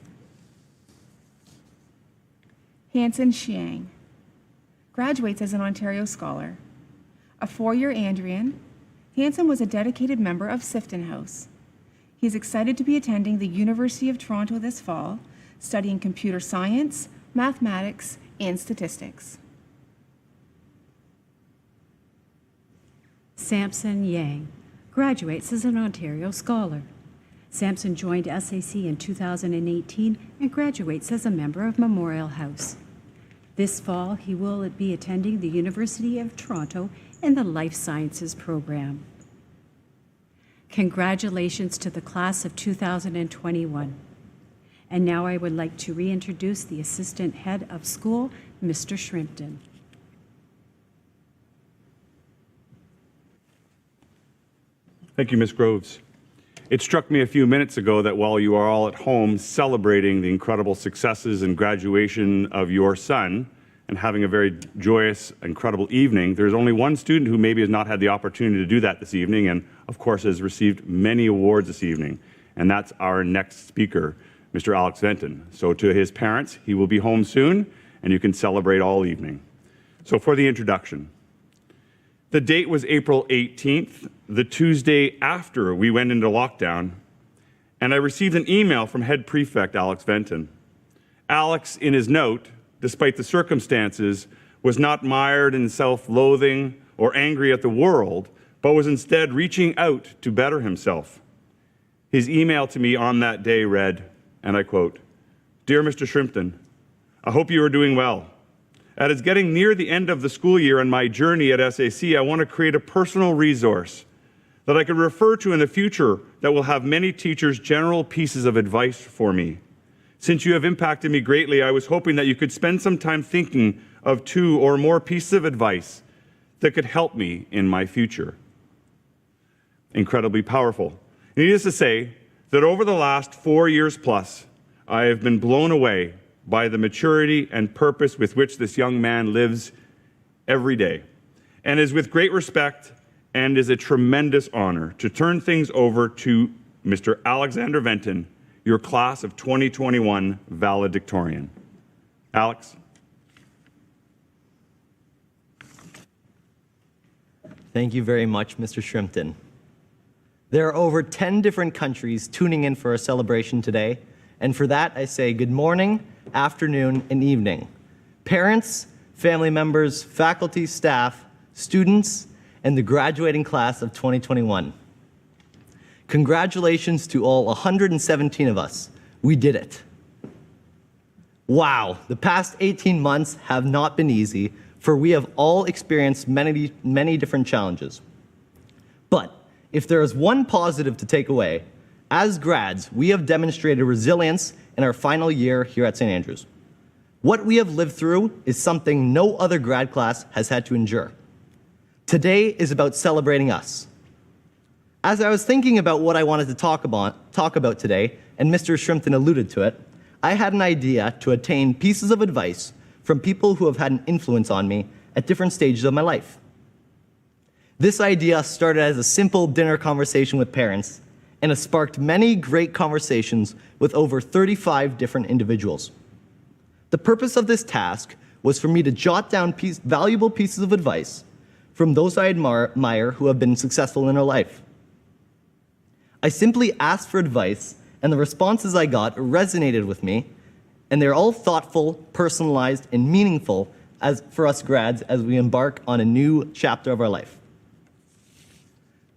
Hanson Xiang graduates as an Ontario Scholar. A four-year Andrian, Hanson was a dedicated member of Sifton House. He is excited to be attending the University of Toronto this fall, studying computer science, mathematics, and statistics. Samson Yang graduates as an Ontario Scholar. Samson joined SAC in 2018 and graduates as a member of Memorial House. This fall, he will be attending the University of Toronto in the Life Sciences program. Congratulations to the class of 2021. And now I would like to reintroduce the Assistant Head of School, Mr. Shrimpton. Thank you, Ms. Groves. It struck me a few minutes ago that while you are all at home celebrating the incredible successes and graduation of your son and having a very joyous, incredible evening, there's only one student who maybe has not had the opportunity to do that this evening and, of course, has received many awards this evening, and that's our next speaker, Mr. Alex Venton. So to his parents, he will be home soon, and you can celebrate all evening. So for the introduction. The date was April 18th, the Tuesday after we went into lockdown, and I received an email from Head Prefect Alex Venton. Alex, in his note, despite the circumstances, was not mired in self-loathing or angry at the world, but was instead reaching out to better himself. His email to me on that day read, and I quote, "Dear Mr. Shrimpton, I hope you are doing well. As it's getting near the end of the school year and my journey at SAC, I want to create a personal resource that I could refer to in the future that will have many teachers' general pieces of advice for me. Since you have impacted me greatly, I was hoping that you could spend some time thinking of 2 or more pieces of advice that could help me in my future." Incredibly powerful. Needless to say that over the last 4 years plus, I have been blown away by the maturity and purpose with which this young man lives every day, and is with great respect and is a tremendous honor to turn things over to Mr. Alexander Venton, your class of 2021 valedictorian. Alex. Thank you very much, Mr. Shrimpton. There are over 10 different countries tuning in for our celebration today, and for that I say good morning, afternoon, and evening. Parents, family members, faculty, staff, students, and the graduating class of 2021. Congratulations to all 117 of us. We did it. Wow, the past 18 months have not been easy, for we have all experienced many different challenges. But if there is one positive to take away, as grads, we have demonstrated resilience in our final year here at St. Andrews. What we have lived through is something no other grad class has had to endure. Today is about celebrating us. As I was thinking about what I wanted to talk about today, and Mr. Shrimpton alluded to it, I had an idea to attain pieces of advice from people who have had an influence on me at different stages of my life. This idea started as a simple dinner conversation with parents, and has sparked many great conversations with over 35 different individuals. The purpose of this task was for me to jot down valuable pieces of advice from those I admire who have been successful in their life. I simply asked for advice, and the responses I got resonated with me, and they're all thoughtful, personalized, and meaningful for us grads as we embark on a new chapter of our life.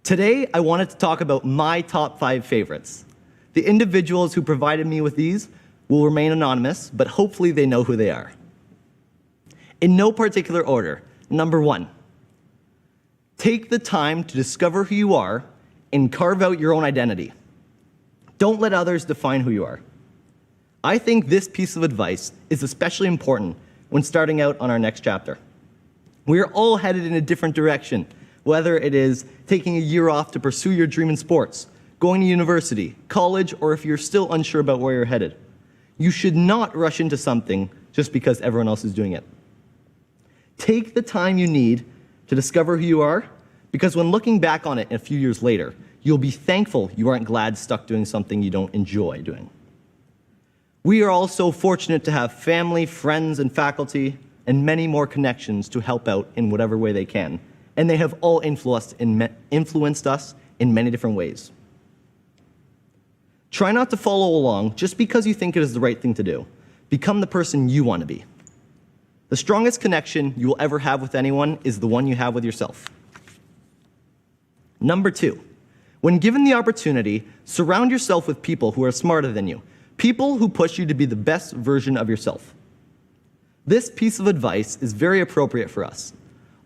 Today, I wanted to talk about my top 5 favorites. The individuals who provided me with these will remain anonymous, but hopefully they know who they are. In no particular order, number 1, take the time to discover who you are and carve out your own identity. Don't let others define who you are. I think this piece of advice is especially important when starting out on our next chapter. We are all headed in a different direction, whether it is taking a year off to pursue your dream in sports, going to university, college, or if you're still unsure about where you're headed. You should not rush into something just because everyone else is doing it. Take the time you need to discover who you are, because when looking back on it a few years later, you'll be thankful you aren't glad stuck doing something you don't enjoy doing. We are all so fortunate to have family, friends, and faculty, and many more connections to help out in whatever way they can, and they have all influenced us in many different ways. Try not to follow along just because you think it is the right thing to do. Become the person you want to be. The strongest connection you will ever have with anyone is the one you have with yourself. Number 2, when given the opportunity, surround yourself with people who are smarter than you, people who push you to be the best version of yourself. This piece of advice is very appropriate for us.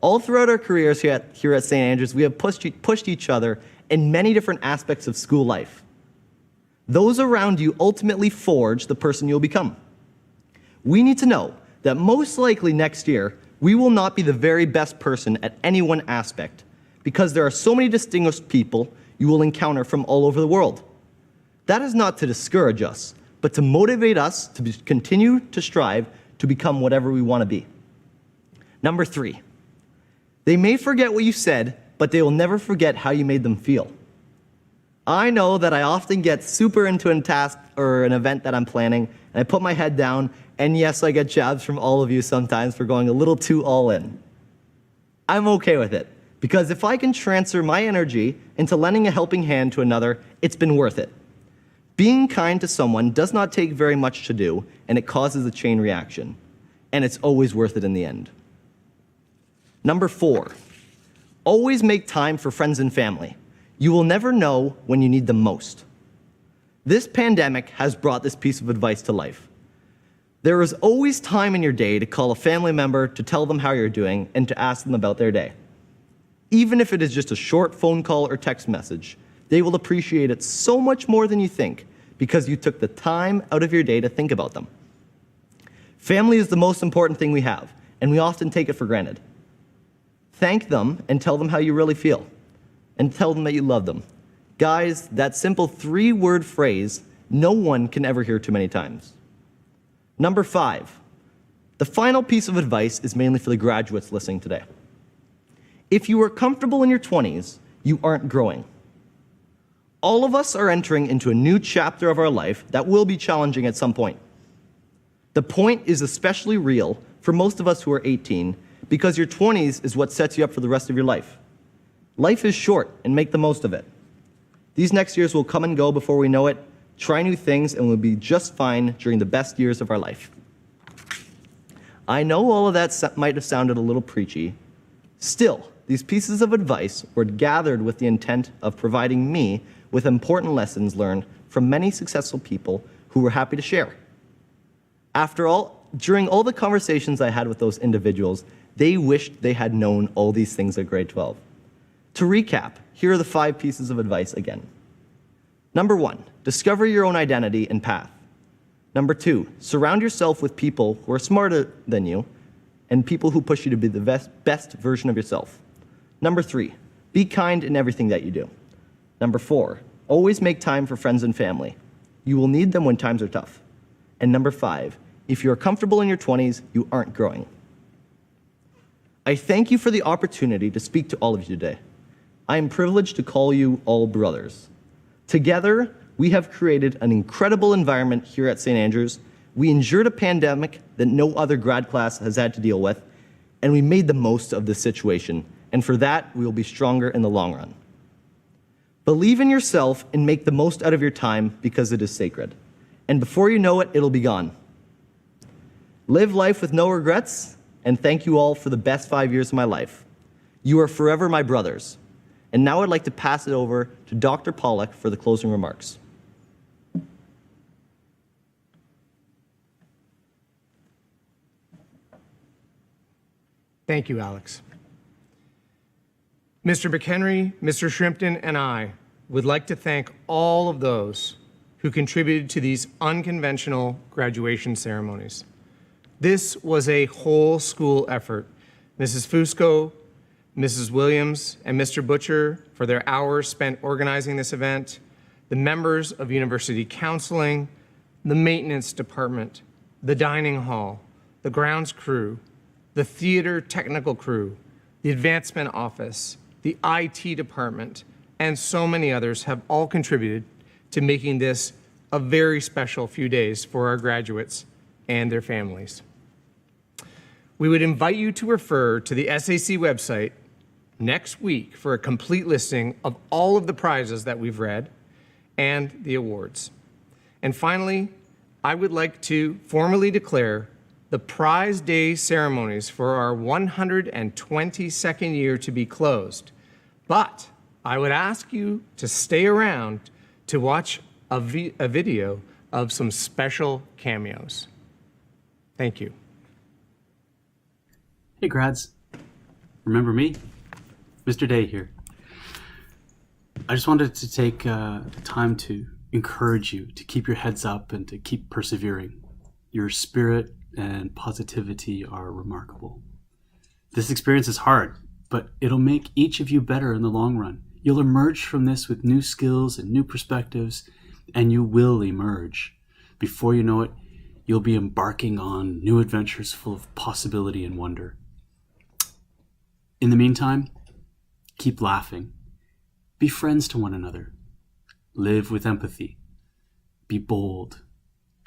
All throughout our careers here at St. Andrews, we have pushed each other in many different aspects of school life. Those around you ultimately forge the person you'll become. We need to know that most likely next year, we will not be the very best person at any one aspect, because there are so many distinguished people you will encounter from all over the world. That is not to discourage us, but to motivate us to continue to strive to become whatever we want to be. Number 3, they may forget what you said, but they will never forget how you made them feel. I know that I often get super into a task or an event that I'm planning, and I put my head down, and yes, I get jabs from all of you sometimes for going a little too all in. I'm okay with it, because if I can transfer my energy into lending a helping hand to another, it's been worth it. Being kind to someone does not take very much to do, and it causes a chain reaction, and it's always worth it in the end. Number 4, always make time for friends and family. You will never know when you need them most. This pandemic has brought this piece of advice to life. There is always time in your day to call a family member to tell them how you're doing and to ask them about their day. Even if it is just a short phone call or text message, they will appreciate it so much more than you think because you took the time out of your day to think about them. Family is the most important thing we have, and we often take it for granted. Thank them and tell them how you really feel, and tell them that you love them. Guys, that simple 3-word phrase, no one can ever hear too many times. Number 5, the final piece of advice is mainly for the graduates listening today. If you are comfortable in your 20s, you aren't growing. All of us are entering into a new chapter of our life that will be challenging at some point. The point is especially real for most of us who are 18, because your 20s is what sets you up for the rest of your life. Life is short, and make the most of it. These next years will come and go before we know it. Try new things, and we'll be just fine during the best years of our life. I know all of that might have sounded a little preachy. Still, these pieces of advice were gathered with the intent of providing me with important lessons learned from many successful people who were happy to share. After all, during all the conversations I had with those individuals, they wished they had known all these things at grade 12. To recap, here are the 5 pieces of advice again. Number 1, discover your own identity and path. Number 2, surround yourself with people who are smarter than you and people who push you to be the best version of yourself. Number 3, be kind in everything that you do. Number 4, always make time for friends and family. You will need them when times are tough. And number 5, if you're comfortable in your 20s, you aren't growing. I thank you for the opportunity to speak to all of you today. I am privileged to call you all brothers. Together, we have created an incredible environment here at St. Andrews. We endured a pandemic that no other grad class has had to deal with, and we made the most of this situation, and for that, we will be stronger in the long run. Believe in yourself and make the most out of your time because it is sacred. And before you know it, it'll be gone. Live life with no regrets, and thank you all for the best 5 years of my life. You are forever my brothers. And now I'd like to pass it over to Dr. Pollack for the closing remarks. Thank you, Alex. Mr. McHenry, Mr. Shrimpton, and I would like to thank all of those who contributed to these unconventional graduation ceremonies. This was a whole school effort. Mrs. Fusco, Mrs. Williams, and Mr. Butcher for their hours spent organizing this event, the members of University Counseling, the maintenance department, the dining hall, the grounds crew, the theater technical crew, the advancement office, the IT department, and so many others have all contributed to making this a very special few days for our graduates and their families. We would invite you to refer to the SAC website next week for a complete listing of all of the prizes that we've read and the awards. And finally, I would like to formally declare the prize day ceremonies for our 122nd year to be closed. But I would ask you to stay around to watch a video of some special cameos. Thank you. Hey grads, remember me? Mr. Day here. I just wanted to take time to encourage you to keep your heads up and to keep persevering. Your spirit and positivity are remarkable. This experience is hard, but it'll make each of you better in the long run. You'll emerge from this with new skills and new perspectives, and you will emerge. Before you know it, you'll be embarking on new adventures full of possibility and wonder. In the meantime, keep laughing. Be friends to one another. Live with empathy. Be bold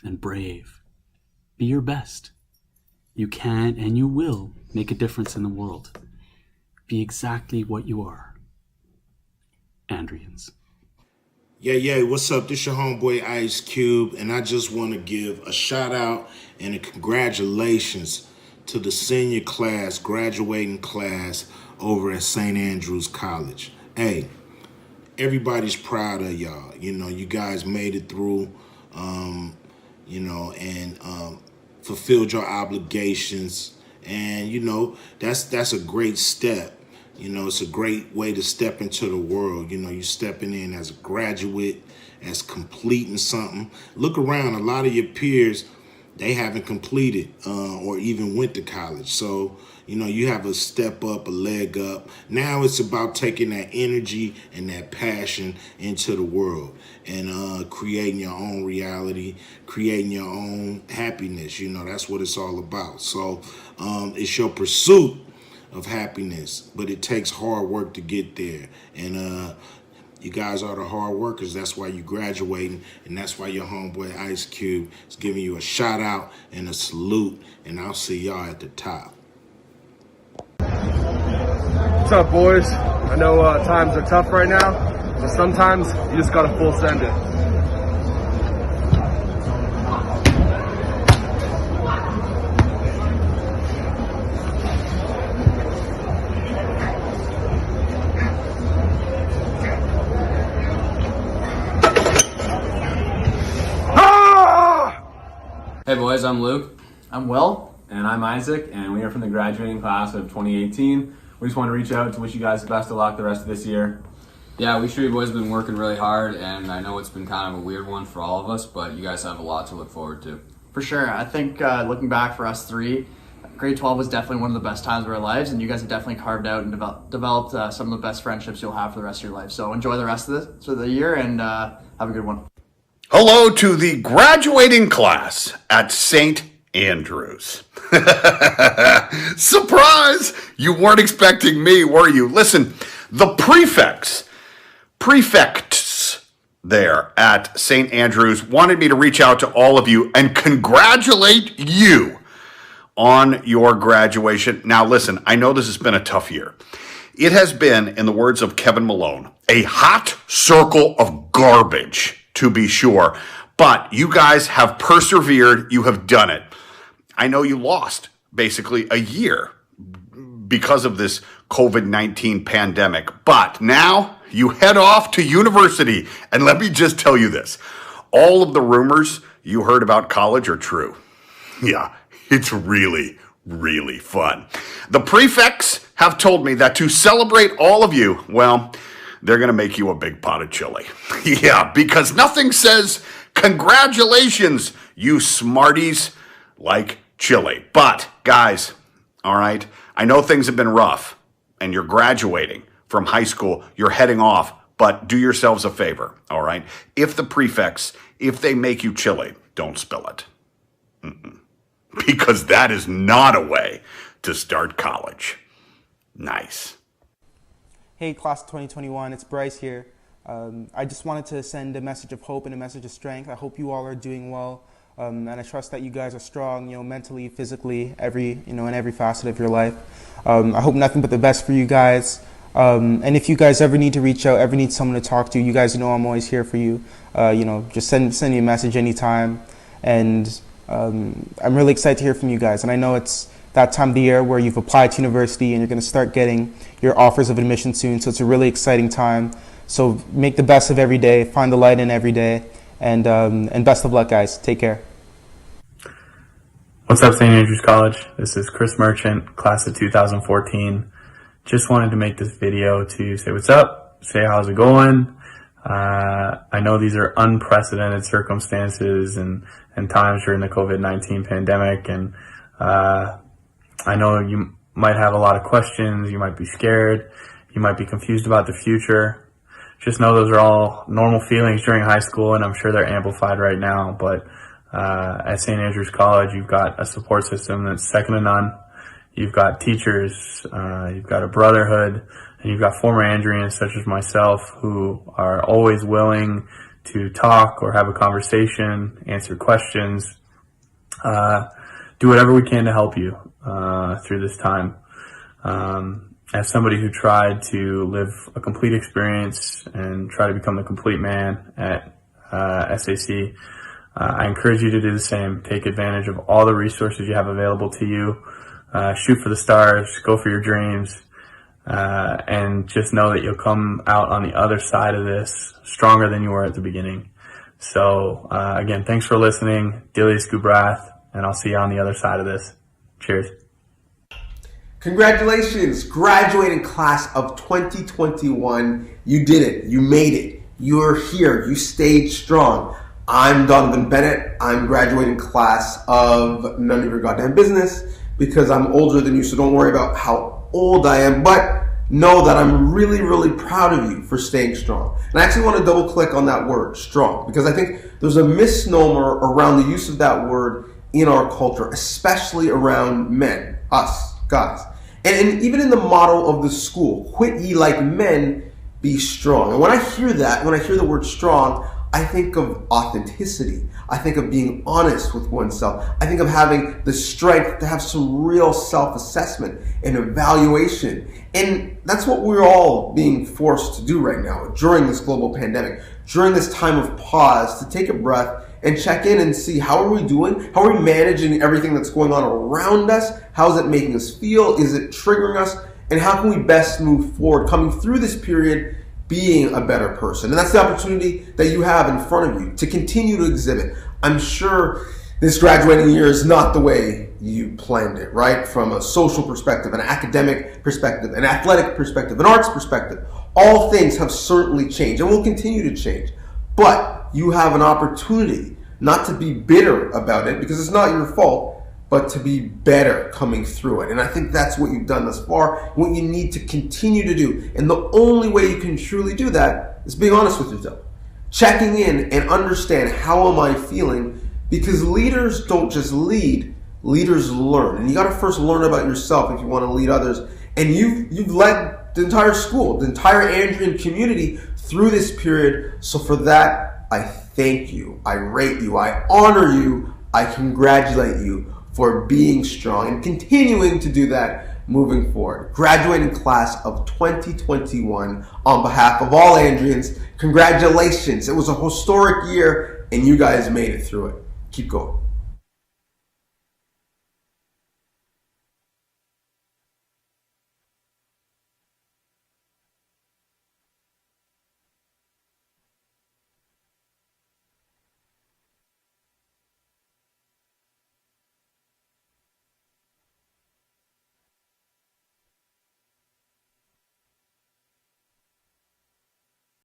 and brave. Be your best. You can and you will make a difference in the world. Be exactly what you are. Andrians. Yeah, what's up? This your homeboy Ice Cube, and I just want to give a shout out and a congratulations to the senior class, graduating class over at St. Andrews College. Hey, everybody's proud of y'all. You know, you guys made it through, and fulfilled your obligations. And, that's a great step. It's a great way to step into the world. You're stepping in as a graduate, as completing something. Look around, a lot of your peers, they haven't completed or even went to college. So, you have a step up, a leg up. Now it's about taking that energy and that passion into the world and creating your own reality, creating your own happiness. That's what it's all about. So it's your pursuit of happiness, but it takes hard work to get there. And you guys are the hard workers. That's why you're graduating, and that's why your homeboy Ice Cube is giving you a shout out and a salute, and I'll see y'all at the top. What's up, boys? I know times are tough right now, so sometimes you just gotta full send it. Hey boys, I'm Luke. I'm Will. And I'm Isaac, and we are from the graduating class of 2018. We just want to reach out to wish you guys the best of luck the rest of this year. Yeah, we sure you boys have been working really hard, and I know it's been kind of a weird one for all of us, but you guys have a lot to look forward to. For sure. I think looking back for us three, grade 12 was definitely one of the best times of our lives, and you guys have definitely carved out and developed some of the best friendships you'll have for the rest of your life. So enjoy the rest of the year, and have a good one. Hello to the graduating class at St. Andrews. Surprise! You weren't expecting me, were you? Listen, the prefects there at St. Andrews wanted me to reach out to all of you and congratulate you on your graduation. Now listen, I know this has been a tough year. It has been, in the words of Kevin Malone, a hot circle of garbage, to be sure. But you guys have persevered. You have done it. I know you lost basically a year because of this COVID-19 pandemic, but now you head off to university. And let me just tell you this. All of the rumors you heard about college are true. Yeah, it's really, really fun. The prefects have told me that to celebrate all of you, well, they're going to make you a big pot of chili. Yeah, because nothing says congratulations, you smarties, like chili. But guys, all right, I know things have been rough and you're graduating from high school. You're heading off. But do yourselves a favor, all right? If the prefects, if they make you chili, don't spill it. Because that is not a way to start college. Nice. Hey, class of 2021, it's Bryce here. I just wanted to send a message of hope and a message of strength. I hope you all are doing well, and I trust that you guys are strong, mentally, physically, in every facet of your life. I hope nothing but the best for you guys. And if you guys ever need to reach out, ever need someone to talk to, you guys know I'm always here for you. Just send me a message anytime. And I'm really excited to hear from you guys. And I know it's that time of the year where you've applied to university and you're going to start getting your offers of admission soon. So it's a really exciting time. So make the best of every day, find the light in every day, and best of luck, guys. Take care. What's up, St. Andrews College? This is Chris Merchant, class of 2014. Just wanted to make this video to say what's up, say how's it going. I know these are unprecedented circumstances and times during the COVID-19 pandemic, and I know you might have a lot of questions, you might be scared, you might be confused about the future. Just know those are all normal feelings during high school, and I'm sure they're amplified right now, but at St. Andrews College, you've got a support system that's second to none. You've got teachers, you've got a brotherhood, and you've got former Andrians such as myself who are always willing to talk or have a conversation, answer questions, do whatever we can to help you through this time. As somebody who tried to live a complete experience and try to become a complete man at SAC, I encourage you to do the same. Take advantage of all the resources you have available to you. Shoot for the stars, go for your dreams, and just know that you'll come out on the other side of this stronger than you were at the beginning. So again, thanks for listening. Dilius Gubrath, and I'll see you on the other side of this. Cheers. Congratulations, graduating class of 2021. You did it. You made it. You're here. You stayed strong. I'm Donovan Bennett. I'm graduating class of none of your goddamn business because I'm older than you, so don't worry about how old I am, but know that I'm really, really proud of you for staying strong. And I actually want to double click on that word, strong, because I think there's a misnomer around the use of that word in our culture, especially around men, us, guys. And even in the motto of the school, quit ye like men, be strong. And when I hear that, when I hear the word strong, I think of authenticity. I think of being honest with oneself. I think of having the strength to have some real self-assessment and evaluation. And that's what we're all being forced to do right now during this global pandemic, during this time of pause, to take a breath and check in and see how are we doing? How are we managing everything that's going on around us? How is it making us feel? Is it triggering us? And how can we best move forward coming through this period being a better person? And that's the opportunity that you have in front of you to continue to exhibit. I'm sure this graduating year is not the way you planned it, right? From a social perspective, an academic perspective, an athletic perspective, an arts perspective. All things have certainly changed and will continue to change. But you have an opportunity not to be bitter about it because it's not your fault, but to be better coming through it. And I think that's what you've done thus far, what you need to continue to do. And the only way you can truly do that is being honest with yourself. Checking in and understand, how am I feeling? Because leaders don't just lead, leaders learn. And you gotta first learn about yourself if you wanna lead others. And you've led the entire school, the entire Andrian community through this period. So for that, I thank you, I rate you, I honor you, I congratulate you for being strong and continuing to do that moving forward. Graduating class of 2021, on behalf of all Andrians, congratulations. It was a historic year and you guys made it through it. Keep going.